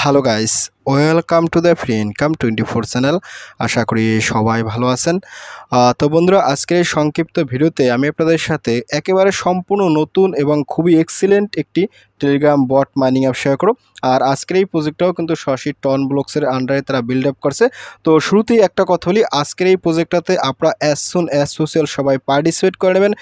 Hello guys, welcome to the free income 24 channel. আশা করি সবাই ভালো আছেন। তো বন্ধুরা, আজকের এই সংক্ষিপ্ত ভিডিওতে আমি আপনাদের সাথে একেবারে সম্পূর্ণ নতুন এবং খুবই এক্সিলেন্ট একটি Telegram bot mining app share করব। আর আজকের এই প্রজেক্টটাও কিন্তু শশী টন ব্লকসের আন্ডারে তারা বিল্ড আপ করছে। তো শুরুতেই একটা কথা বলি, আজকের এই প্রজেক্টটাতে আপনারা অ্যাজ সুন অ্যাজ সোশ্যাল সবাই পার্টিসিপেট করে নেবেন,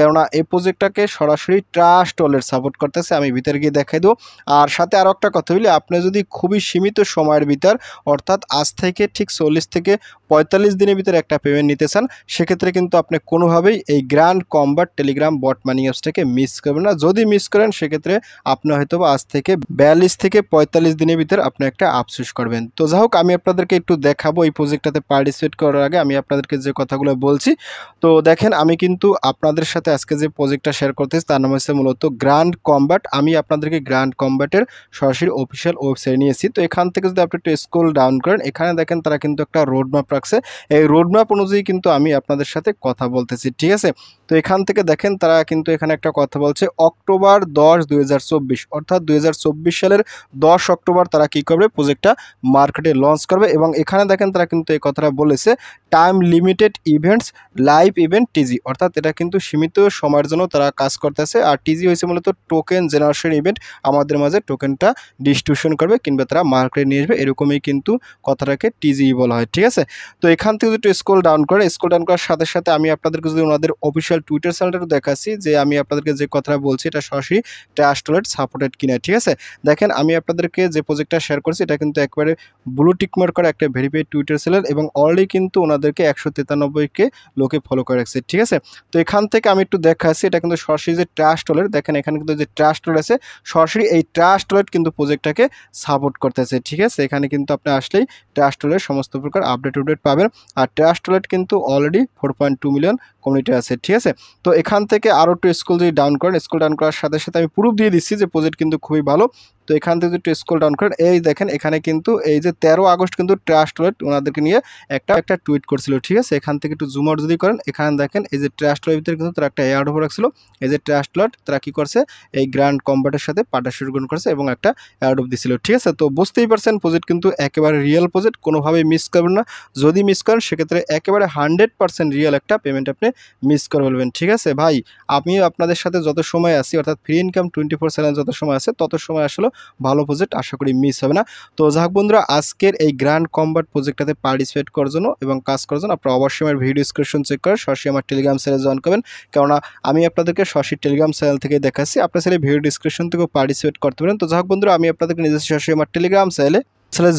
কেননা এই প্রজেক্টটাকে সরাসরি ট্রাস্ট ওয়ালেট সাপোর্ট করতেছে। আমি ভিতরে গিয়ে দেখাই দেবো। আর সাথে আরও একটা কথা বলি, আপনি যদি খুবই সীমিত সময়ের ভিতর, অর্থাৎ আজ থেকে ঠিক 40 থেকে 45 দিনের ভিতরে একটা পেমেন্ট নিতে চান, সেক্ষেত্রে কিন্তু আপনি কোনোভাবেই এই গ্র্যান্ড কমবাট টেলিগ্রাম বট মানি অ্যাপসটাকে মিস করবেন না। যদি মিস করেন সেক্ষেত্রে আপনি হয়তো আজ থেকে 42 থেকে 45 দিনের ভিতরে আপনি একটা আফসোস করবেন। তো যাই হোক, আমি আপনাদেরকে একটু দেখাবো এই প্রজেক্টটাতে পার্টিসিপেট করার আগে আমি আপনাদেরকে যে কথাগুলো বলছি। তো দেখেন, আমি কিন্তু আপনাদের সাথে আজকে যে প্রজেক্টটা শেয়ার করতেছি তার নাম হচ্ছে মূলত গ্র্যান্ড কমবাট। আমি আপনাদেরকে গ্র্যান্ড কমবাটের সরাসরি অফিসিয়াল ওয়েবসাইট নিয়েছি। তো এখান থেকে যদি আপনি একটু স্ক্রল ডাউন করেন, এখানে দেখেন তারা কিন্তু একটা রোড ম্যাপ রাখছে। এই রোড ম্যাপ অনুযায়ী কিন্তু আমি আপনাদের সাথে কথা বলতেছি, ঠিক আছে। তো এখান থেকে দেখেন তারা কিন্তু এখানে একটা কথা বলছে, অক্টোবর 10, 2024, অর্থাৎ 2024 সালের 10 অক্টোবর তারা কি করবে, প্রজেক্টটা মার্কেটে লঞ্চ করবে। এবং এখানে দেখেন তারা কিন্তু এই কথাটা বলেছে, time limited events live event টিজি, অর্থাৎ এটা কিন্তু সীমিত সময়ের জন্য তারা কাজ করতেছে। আর টিজি হয়েছে মূলত টোকেন জেনারেশন ইভেন্ট, আমাদের মাঝে টোকেনটা ডিস্ট্রিবিউশন করবে কিংবা তারা মার্কেটে নিয়ে আসবে, এরকমই কিন্তু কথাটাকে টিজি বলা হয়, ঠিক আছে। তো এখান থেকে যদি স্ক্রল ডাউন করার সাথে সাথে আমি আপনাদেরকে যদি ওনাদের অফিসিয়াল টুইটার চ্যানেলটা দেখাচ্ছি, যে আমি আপনাদেরকে যে কথাটা বলছি এটা সরাসরি ট্রাস্ট ওয়ালেট সাপোর্টেড কিনা, ঠিক আছে। দেখেন, আমি আপনাদেরকে যে প্রজেক্টটা শেয়ার করছি এটা কিন্তু একবারে ব্লু টিকমার্ক করা একটা ভেরিফাইড টুইটার চ্যানেল, এবং অলরেডি কিন্তু ওনাদেরকে 193কে লোকে ফলো করে রাখছে, ঠিক আছে। তো এখান থেকে আমি একটু দেখাচ্ছি, এটা কিন্তু সরাসরি যে ট্রাস্ট ওয়ালেট, দেখেন এখানে কিন্তু যে ট্রাস্ট ওয়ালেট আছে, সরাসরি এই ট্রাস্ট ওয়ালেট কিন্তু প্রজেক্টটাকে সাপোর্ট করতেছে, ঠিক আছে। এখানে কিন্তু আপনি আসলেই ট্রাস্ট ওয়ালেট সমস্ত প্রকার আপডেট পাবেন। আর ট্রাস্ট ওয়ালেট কিন্তু অলরেডি 4.2 মিলিয়ন কমিউনিটি আছে, ঠিক আছে। তো এখান থেকে আরও একটু স্ক্রল যদি ডাউন করেন, স্ক্রল ডাউন করার সাথে সাথে আমি প্রুফ দিয়ে দিচ্ছি যে প্রজেক্ট কিন্তু খুবই ভালো। তো এখান থেকে যদি স্ক্রল ডাউন করেন, এই দেখেন এখানে কিন্তু এই যে 13 আগস্ট কিন্তু ট্রাস্ট ওয়ালেট ওনাদেরকে নিয়ে একটা টুইট করছিল, ঠিক আছে। এখান থেকে একটু জুম আউট যদি করেন, এখানে দেখেন এই যে ট্রাস্ট ওয়ালেটের ভিতরে কিন্তু তারা একটা অ্যাড ওভার রাখছিল। এই যে ট্রাস্ট ওয়ালেট তারা কি করছে, এই গ্র্যান্ড কমবাটের সাথে পার্টনারশিপ গ্রহণ করছে এবং একটা অ্যাড অফ দিছিল, ঠিক আছে। তো বুঝতেই পারছেন প্রজেক্ট কিন্তু একেবারে রিয়েল প্রজেক্ট, কোনোভাবেই মিস করবেন না। যদি মিস করেন সেক্ষেত্রে একেবারে 100% রিয়েল একটা পেমেন্ট আপনি মিস করে ফেলবেন, ঠিক আছে ভাই। আমিও আপনাদের সাথে যত সময় আছি, অর্থাৎ ফ্রি ইনকাম 24 চ্যানেল যত সময় আছে তত সময় আসলে ভালো প্রজেক্ট আশা করি মিস হবে না। তো যাক বন্ধুরা, আজকের এই গ্র্যান্ড কমবাট প্রজেক্টটাতে পার্টিসিপেট করার জন্য এবং কাজ করার জন্য আপনারা অবশ্যই আমার ভিডিও ডিসক্রিপশন চেক করে সরাসরি আমার টেলিগ্রাম চ্যানেলে জয়েন করবেন, কেননা আমি আপনাদেরকে সরাসরি টেলিগ্রাম চ্যানেল থেকে দেখাচ্ছি। আপনার চ্যানেলে ভিডিও ডিসক্রিপশন থেকেও পার্টিসিপেট করতে পারেন। তো যাক বন্ধুরা, আমি আপনাদেরকে নিজস্ব সরাসরি আমার টেলিগ্রাম চ্যানেলে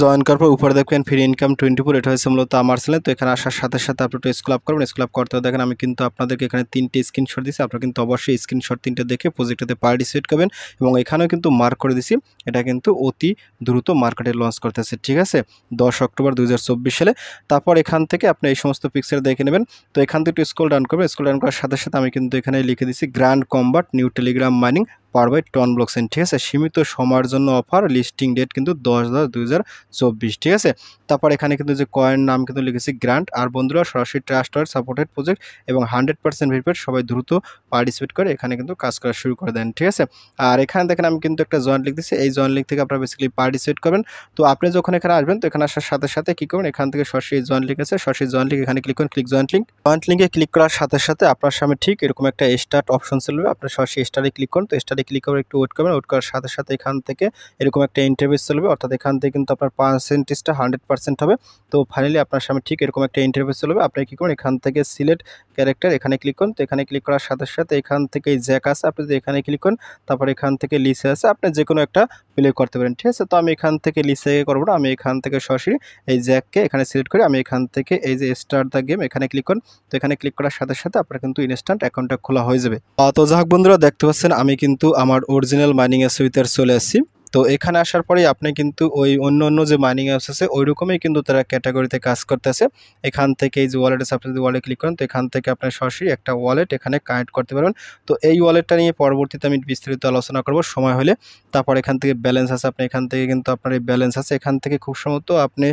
জয়েন করার পর উপরে দেখবেন ফ্রি ইনকাম 24, এটা হয়েছে মূলত আমার চ্যানেল। তো এখানে আসার সাথে সাথে আপনি একটু স্ক্রল আপ করবেন। স্ক্রল আপ করতে দেখেন আমি কিন্তু আপনাদেরকে এখানে 3টে স্ক্রিনশট দিচ্ছি, আপনারা কিন্তু অবশ্যই স্ক্রিনশট 3টে দেখে প্রজেক্টটাতে পার্টিসিপেট করবেন। এবং এখানেও কিন্তু মার্ক করে দিছি, এটা কিন্তু অতি দ্রুত মার্কেটে লঞ্চ করতেছে, ঠিক আছে, 10 অক্টোবর 2024 সালে। তারপর এখান থেকে আপনি এই সমস্ত পিকচার দেখে নেবেন। তো এখান থেকে একটু স্ক্রল ডাউন করবেন। স্ক্রল ডাউন করার সাথে সাথে আমি কিন্তু এখানে লিখে দিচ্ছি Grand Combat new Telegram mining power by TON blockchain, ঠিক আছে। সীমিত সময়ের জন্য অফার, লিস্টিং ডেট কিন্তু 10/10/2024, ঠিক আছে। তারপর এখানে কিন্তু যে কয়েন নাম কিন্তু লিখেছি গ্র্যান্ড। আর বন্ধুরা, সরাসরি ট্রাস্ট ওয়ালেট সাপোর্টেড প্রজেক্ট এবং 100% ভেরিফাইড, সবাই দ্রুত পার্টিসিপেট করে এখানে কিন্তু কাজ করা শুরু করে দেন, ঠিক আছে। আর এখানে দেখেন আমি কিন্তু একটা জয়েন্ট লিঙ্ক দিচ্ছি, এই জয়েন্ট লিঙ্ক থেকে আপনারা বেসিক্যালি পার্টিসিপেট করবেন। তো আপনি যখন এখানে আসবেন, তো এখানে আসার সাথে সাথে কি করবেন, এখান থেকে সরাসরি জয়েন্ট লিঙ্ক আছে, সরাসরি জয়েন্ট লিঙ্ক এখানে ক্লিক করুন, ক্লিক জয়েন্ট লিঙ্ক। জয়েন্ট লিঙ্কে ক্লিক করার সাথে সাথে আপনার সামনে ঠিক এরকম একটা স্টার্ট অপশন চলবে, আপনার সরাসরি স্টারে ক্লিক করুন। তো স্টারে ক্লিক করে একটু ওয়েট করবেন, ওয়েট করার সাথে সাথে এখান থেকে এরকম একটা ইন্টারভিউ চলবে, অর্থাৎ এখান থেকে কিন্তু আপনার পার্সেন্টেজটা 100% হবে। তো ফাইনালি আপনার সামনে ঠিক এরকম একটা ইন্টারভিউ চলবে। আপনি কি করুন, এখান থেকে সিলেক্ট ক্যারেক্টার এখানে ক্লিক করুন। তো এখানে ক্লিক করার সাথে সাথে এখান থেকে এই জ্যাক আছে, আপনি যদি এখানে ক্লিক করুন, তারপর এখান থেকে লিসে আছে, আপনি যে কোনো একটা প্লে করতে পারেন, ঠিক আছে। তো আমি এখান থেকে লিসে করবো না, আমি এখান থেকে সরাসরি এই জ্যাককে এখানে সিলেক্ট করে আমি এখান থেকে এই যে স্টার্ট দ্য গেম এখানে ক্লিক করুন। তো এখানে ক্লিক করার সাথে সাথে আপনার কিন্তু ইনস্ট্যান্ট অ্যাকাউন্টটা খোলা হয়ে যাবে। তো যাক বন্ধুরা, দেখতে পাচ্ছেন আমি কিন্তু আমার অরিজিনাল মাইনিং অ্যাপসের ভিতরে চলে আসছি। তো এখানে আসার পরেই আপনি কিন্তু ওই অন্য যে মাইনিং অ্যাপস আছে ওই রকমই কিন্তু তারা ক্যাটাগরিতে কাজ করতেছে। এখান থেকে এই যে ওয়ালেট আছে, আপনি যদি ওয়ালেট ক্লিক করেন, তো এখান থেকে আপনার সরাসরি একটা ওয়ালেট এখানে কানেক্ট করতে পারবেন। তো এই ওয়ালেটটা নিয়ে পরবর্তীতে আমি বিস্তারিত আলোচনা করব সময় হলে। তারপর এখান থেকে ব্যালেন্স আছে, আপনি এখান থেকে কিন্তু আপনার এই ব্যালেন্স আছে, এখান থেকে খুব সম্ভবত আপনি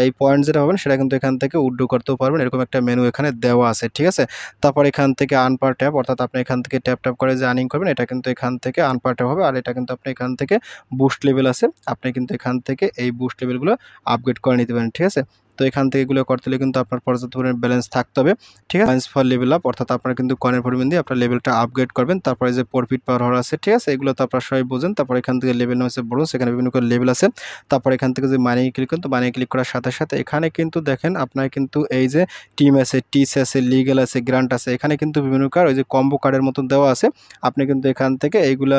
এই পয়েন্ট যেটা পাবেন সেটা কিন্তু এখান থেকে উইথড্র করতেও পারবেন, এরকম একটা মেনু এখানে দেওয়া আছে, ঠিক আছে। তারপর এখান থেকে আর্ন পার ট্যাপ, অর্থাৎ আপনি এখান থেকে ট্যাপ ট্যাপ করে যে আর্নিং করবেন, এটা কিন্তু এখান থেকে আর্ন পার ট্যাপ হবে। আর এটা কিন্তু আপনি এখান থেকে বুস্ট লেভেল আছে, আপনি কিন্তু এখান থেকে এই বুস্ট লেভেলগুলো আপগ্রেড করে নিতে পারেন। ঠিক আছে, তো এখান থেকে এগুলো করতে হলে কিন্তু আপনার পর্যাপ্ত পরিমাণ ব্যালেন্স থাকতে হবে। ঠিক আছে, ব্যালেন্স ফর লেভেল আপ, অর্থাৎ আপনার কিন্তু কয়েনের পরিমাণ দিয়ে আপনার লেভেলটা আপগ্রেড করবেন। তারপরে যে প্রফিট পাওয়ার হওয়ার আছে, ঠিক আছে, এগুলো তো আপনারা সবাই বোঝেন। তারপর এখান থেকে লেভেল নাম আছে ব্রোঞ্জ, সেখানে বিভিন্ন করে লেভেল আছে। তারপর এখান থেকে যে মানি ক্লিক করেন, তো মানি ক্লিক করার সাথে সাথে এখানে কিন্তু দেখেন আপনার কিন্তু এই যে টিম আছে, টিস আছে, লিগ্যাল আছে, গ্রান্ট আছে, এখানে কিন্তু বিভিন্ন কার্ড ওই যে কম্বো কার্ডের মতন দেওয়া আছে। আপনি কিন্তু এখান থেকে এইগুলা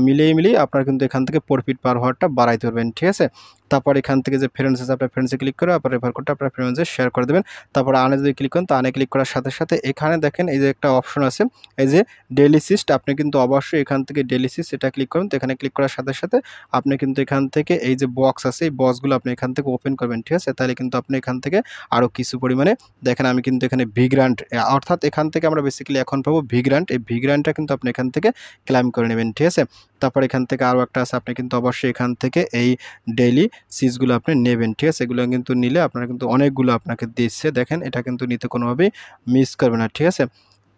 মিলিয়ে আপনার কিন্তু এখান থেকে প্রফিট পাওয়ার হওয়ারটা বাড়াইতে পারবেন। ঠিক আছে, তারপর এখান থেকে যে ফ্রেন্ডস আছে, আপনার ফ্রেন্ডসে ক্লিক করে আপনার রেফার কোডটা আপনার ফ্রেন্ডসে শেয়ার করে দেবেন। তারপর আনে যদি ক্লিক করেন, তো আনে ক্লিক করার সাথে সাথে এখানে দেখেন এই যে একটা অপশন আছে, এই যে ডেইলি সিস্ট, আপনি কিন্তু অবশ্যই এখান থেকে ডেইলি সিস্ট এটা ক্লিক করুন। তো এখানে ক্লিক করার সাথে সাথে আপনি কিন্তু এখান থেকে এই যে বক্স আছে, এই বক্সগুলো আপনি এখান থেকে ওপেন করবেন। ঠিক আছে, তাহলে কিন্তু আপনি এখান থেকে আরও কিছু পরিমাণে দেখেন আমি কিন্তু এখানে ভিগ্রান্ট, অর্থাৎ এখান থেকে আমরা বেসিক্যালি এখন পাবো ভিগ্রান্ট, এই ভিগ্রান্টটা কিন্তু আপনি এখান থেকে ক্লাইম করে নেবেন। ঠিক আছে, তারপর এখান থেকে আরও একটা আছে, আপনি কিন্তু অবশ্যই এখান থেকে এই ডেইলি সিজগুলো আপনি নেবেন। ঠিক আছে, এগুলো কিন্তু নিলে আপনারা কিন্তু অনেকগুলো আপনাকে দিচ্ছে, দেখেন এটা কিন্তু নিতে কোনোভাবেই মিস করবে না। ঠিক আছে,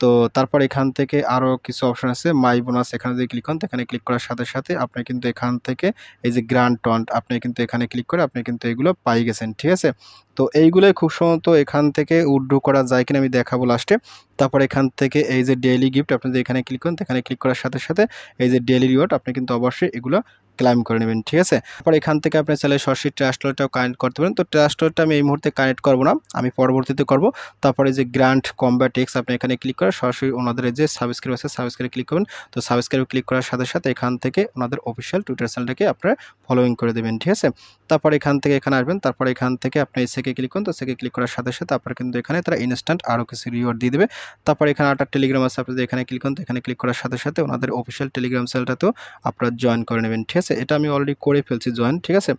তো তারপর এখান থেকে আরও কিছু অপশন আছে, মাই বোনাস, এখানে যদি ক্লিক করেন, এখানে ক্লিক করার সাথে সাথে আপনি কিন্তু এখান থেকে এই যে গ্র্যান্ড টন্ট আপনি কিন্তু এখানে ক্লিক করে আপনি কিন্তু এগুলো পাই গেছেন। ঠিক আছে, তো এইগুলোই খুব সম্ভবত এখান থেকে উইথড্র করা যায় কিনা আমি দেখাবো লাস্টে। তারপর এখান থেকে এই যে ডেইলি গিফট আপনি যদি এখানে ক্লিক করেন, এখানে ক্লিক করার সাথে সাথে এই যে ডেইলি রিওয়ার্ড আপনি কিন্তু অবশ্যই এগুলো ক্লাইম করে নেবেন। ঠিক আছে, তারপর এখান থেকে আপনি চাইলে সরাসরি ট্রাস্ট ওয়ালেটটাও কানেক্ট করতে পারেন। তো ট্রাস্ট ওয়ালেটটা আমি এই মুহূর্তে কানেক্ট করব না, আমি পরবর্তীতে করব। তারপরে যে গ্র্যান্ড কমব্যাট এক্স আপনি এখানে ক্লিক করে সরাসরি ওনাদের যে সাবস্ক্রাইব আছে সাবস্ক্রাইবে ক্লিক করবেন। তো সাবস্ক্রাইবে ক্লিক করার সাথে সাথে এখান থেকে ওনাদের অফিসিয়াল টুইটার চ্যানেলটাকে আপনারা ফলোইং করে দেবেন। ঠিক আছে, তারপর এখান থেকে এখানে আসবেন, তারপর এখান থেকে আপনি সেকে ক্লিক করুন। তো সেকে ক্লিক করার সাথে সাথে আপনার কিন্তু এখানে তারা ইনস্ট্যান্ট আরও কিছু রিওয়ার্ড দিয়ে দেবে। তারপর এখানে একটা টেলিগ্রাম আছে, আপনি যদি এখানে ক্লিক করুন, তো এখানে ক্লিক করার সাথে সাথে ওনাদের অফিসিয়াল টেলিগ্রাম চ্যানেলটাতেও আপনারা জয়েন করে নেবেন। ঠিক আছে, এটা আমি অলরেডি করে ফেলছি জয়েন। ঠিক আছে,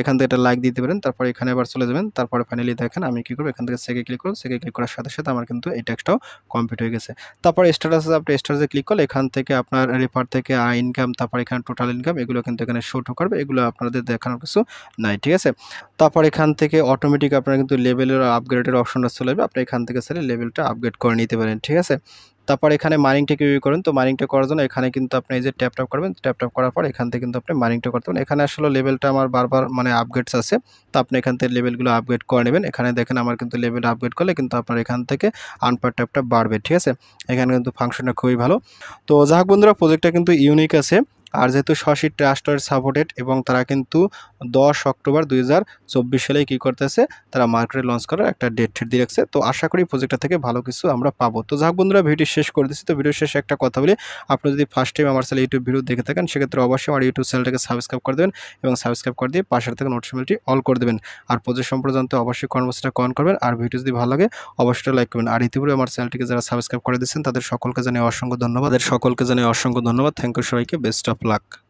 এখান থেকে একটা লাইক দিতে পারেন, তারপর এখানে আবার চলে যাবেন। তারপরে ফাইনালি দেখেন আমি কী করবো, এখান থেকে সেকে ক্লিক করুন, সেকে ক্লিক করার সাথে সাথে আমার কিন্তু এই ট্যাক্সটাও কমপ্লিট হয়ে গেছে। তারপর স্ট্যাটাসে আপনি স্ট্যাটাসে ক্লিক করলে এখান থেকে আপনার রেফার থেকে ইনকাম, তারপর এখানে টোটাল ইনকাম, এগুলো কিন্তু এখানে শো করবে, এগুলো আপনাদের দেখানোর কিছু নাই। ঠিক আছে, তারপর এখান থেকে অটোমেটিক আপনার কিন্তু লেভেলের আপগ্রেডের অপশনটা চলে যাবে, আপনি এখান থেকে চাইলে লেভেলটা আপগ্রেড করে নিতে পারেন। ঠিক আছে, তারপর এখানে মাইনিংটা কিভাবে করেন, তো মাইনিংটা করার জন্য এখানে কিন্তু আপনি এই যে ট্যাপ করবেন, ট্যাপ করার পর এখান থেকে কিন্তু আপনি মাইনিংটা করতে পারেন। এখানে আসলে লেভেলটা আমার বারবার মানে আপগ্রেডস আছে, তো আপনি এখান থেকে লেভেলগুলো আপগ্রেড করে নেবেন। এখানে দেখেন আমার কিন্তু লেভেল আপগ্রেড করলে কিন্তু আপনার এখান থেকে আনপার ট্যাপটা বাড়বে। ঠিক আছে, এখানে কিন্তু ফাংশনটা খুবই ভালো। তো যাই হোক বন্ধুরা, প্রজেক্টটা কিন্তু ইউনিক আছে। আর যেহেতু সরাসরি ট্রাস্ট ওয়ালেট সাপোর্টেড এবং তারা কিন্তু 10 অক্টোবর 2024 সালে কী করতেছে, তারা মার্কেটে লঞ্চ করার একটা ডেট দিয়ে রাখছে। তো আশা করি প্রজেক্টটা থেকে ভালো কিছু আমরা পাবো। তো যাক বন্ধুরা, ভিডিও শেষ করে দিচ্ছি। তো ভিডিও শেষে একটা কথা বলি, আপনি যদি ফার্স্ট টাইম আমার চ্যানেল ইউটিউব ভিডিও দেখে থাকেন, সেক্ষেত্রে অবশ্যই আমার ইউটিউব চ্যানেলটাকে সাবস্ক্রাইব করে দেবেন এবং সাবস্ক্রাইব করে দিয়ে পাশের থেকে নোটিফিকেশনটি অল করে দেবেন। আর প্রজেক্ট সম্পর্কে জানতে অবশ্যই কমেন্টসটা কমেন্ট করবেন। আর ভিডিও যদি ভালো লাগে অবশ্যই লাইক করবেন। আর ইতিপূর্বে আমার চ্যানেলটিকে যারা সাবস্ক্রাইব করে দিচ্ছেন তাদের সকলকে জানাই অসংখ্য ধন্যবাদ। থ্যাংক ইউ সবাইকে, বেস্ট অফ লাক।